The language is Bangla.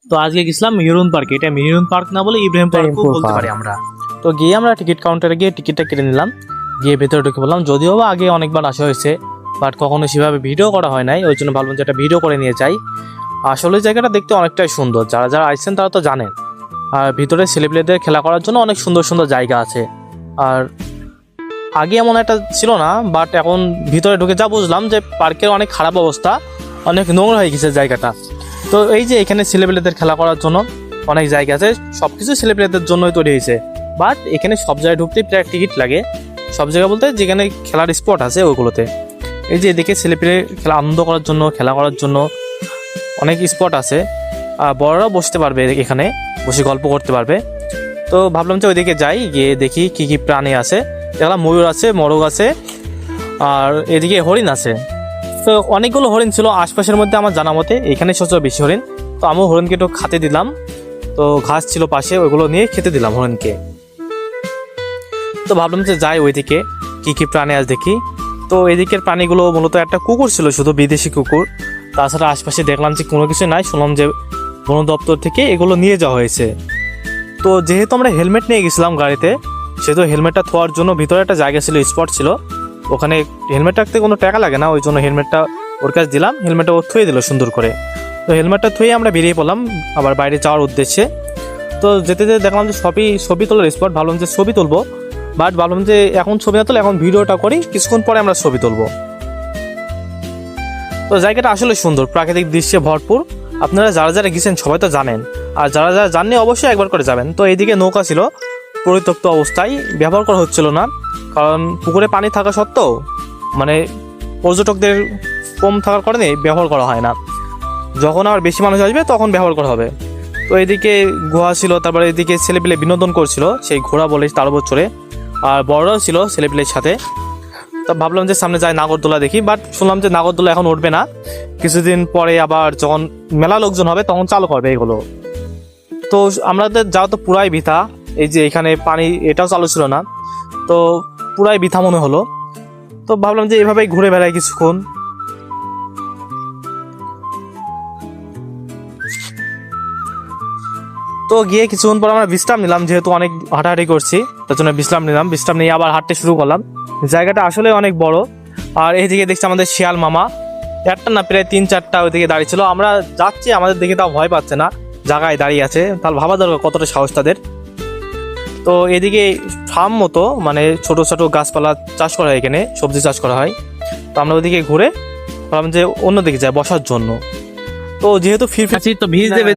তো আজকে গেছিলাম মেহেরুন পার্কে। এটা মেহেরুন পার্ক না বলে ইব্রাহিম পার্কও বলতে পারি আমরা। তো গিয়ে আমরা টিকিট কাউন্টারে গিয়ে টিকিটটা কেটে নিলাম, গিয়ে ভেতরে ঢুকে বললাম। যদিও বা আগে অনেকবার আসা হয়েছে, বাট কখনো সেভাবে ভিডিও করা হয় নাই, ওই জন্য ভাবলাম যে একটা ভিডিও করে নিয়ে যাই। আসলে জায়গাটা দেখতে অনেকটাই সুন্দর, যারা যারা আসছেন তারা তো জানেন। আর ভিতরে ছেলেপেলেদের খেলা করার জন্য অনেক সুন্দর সুন্দর জায়গা আছে। আর আগে এমন একটা ছিল না, বাট এখন ভিতরে ঢুকে যা বুঝলাম যে পার্কের অনেক খারাপ অবস্থা, অনেক নোংরা হয়ে গেছে জায়গাটা। তো এই যে এখানে ছেলেপেলেদের খেলা করার জন্য অনেক জায়গা আছে, সব কিছু ছেলেপেলেদের জন্যই তৈরি হয়েছে। বাট এখানে সব জায়গায় ঢুকতে প্রায় টিকিট লাগে, সব জায়গা বলতে যেখানে খেলার স্পট আছে ওইগুলোতে। এই যে এদিকে ছেলেপেলে খেলা আনন্দ করার জন্য, খেলা করার জন্য অনেক স্পট আছে। বড়রাও বসতে পারবে, এখানে বসে গল্প করতে পারবে। তো ভাবলাম যে ওইদিকে যাই, গিয়ে দেখি কি কি প্রাণী আছে। দেখলাম ময়ূর আছে, মোরগ আছে, আর এদিকে হরিণ আছে। তো অনেকগুলো হরিণ ছিল আশপাশের মধ্যে, আমার জানা মতে এখানে সবচেয়ে বেশি হরিণ। তো আমিও হরিণকে একটু খেতে দিলাম, তো ঘাস ছিল পাশে, ওইগুলো নিয়ে খেতে দিলাম হরিণকে। তো ভাবলাম যে যাই ওইদিকে কি কি প্রাণী আছে দেখি। তো এদিকের প্রাণীগুলো মূলত একটা কুকুর ছিল, শুধু বিদেশি কুকুর। তাছাড়া আশপাশে দেখলাম যে কোনো কিছু নাই, শুনলাম যে বন দপ্তর থেকে এগুলো নিয়ে যাওয়া হয়েছে। তো যেহেতু আমরা হেলমেট নিয়ে গেছিলাম গাড়িতে, সেহেতু হেলমেটটা থোয়ার জন্য ভিতরে একটা জায়গা ছিল, স্পট ছিল, ওখানে হেলমেট রাখতে কোনো টাকা লাগে না, ওই জন্য হেলমেটটা ওর কাছে দিলাম, হেলমেটটা ও থুয়ে দিল সুন্দর করে। তো হেলমেটটা থুয়ে আমরা বেরিয়ে পড়লাম আবার বাইরে যাওয়ার উদ্দেশ্যে। তো যেতে যেতে দেখলাম যে ছবি তোলার স্পট, ভাবলাম যে ছবি তুলবো, বাট ভাবলাম যে এখন ছবি না তুলে এখন ভিডিওটা করি, কিছুক্ষণ পরে আমরা ছবি তুলবো। তো জায়গাটা আসলে সুন্দর, প্রাকৃতিক দৃশ্যে ভরপুর। আপনারা যারা যারা গেছেন সবাই তো জানেন, আর যারা যারা জাননি অবশ্যই একবার করে যাবেন। তো এইদিকে নৌকা ছিল পরিত্যক্ত অবস্থায়, ব্যবহার করা হচ্ছিল না, কারণ পুকুরে পানি থাকা সত্ত্বেও মানে পর্যটকদের কম থাকার কারণে ব্যবহার করা হয় না। যখন আবার বেশি মানুষ আসবে তখন ব্যবহার করা হবে। তো এইদিকে গুহা ছিল, তারপরে এদিকে ছেলেপেলে বিনোদন করছিল, সেই ঘোড়া বলে তার উপর চড়ে, আর বড়রাও ছিল ছেলেপেলের সাথে। তো ভাবলাম যে সামনে যাই নাগরদোলা দেখি, বাট শুনলাম যে নাগরদোলা এখন উঠবে না, কিছুদিন পরে আবার যখন মেলা লোকজন হবে তখন চালু করবে এগুলো। তো আমাদের যাওয়া তো পুরাই বৃথা, এই যে এখানে পানি এটাও চালু ছিল না, তো পুরাই বৃথা মনে হলো। তো ভাবলাম যে এভাবেই ঘুরে বেড়াই কিছুক্ষণ। তো গিয়ে কিছুক্ষণ পর আমরা বিশ্রাম নিলাম, যেহেতু অনেক হাঁটাহাঁটি করছি তার জন্য বিশ্রাম নিলাম। বিশ্রাম নিয়ে আবার হাঁটতে শুরু করলাম। জায়গাটা আসলে অনেক বড়। আর এইদিকে দেখছি আমাদের শিয়াল মামা, একটা না প্রায় 3-4টা ওইদিকে দাঁড়িয়ে ছিল। আমরা যাচ্ছি, আমাদের দেখে তাও ভয় পাচ্ছে না, জায়গায় দাঁড়িয়ে আছে, তাহলে ভাবা দরকার কতটা সাহস তাদের। তো এদিকে ফার্ম মতো, মানে ছোট ছোট গাছপালা চাষ করা হয়, এখানে সবজি চাষ করা হয়। তো আমরা ওইদিকে ঘুরে ভাবলাম যে অন্যদিকে যাই বসার জন্য। তো যেহেতু ফিরছি তো ভিজ দেবে,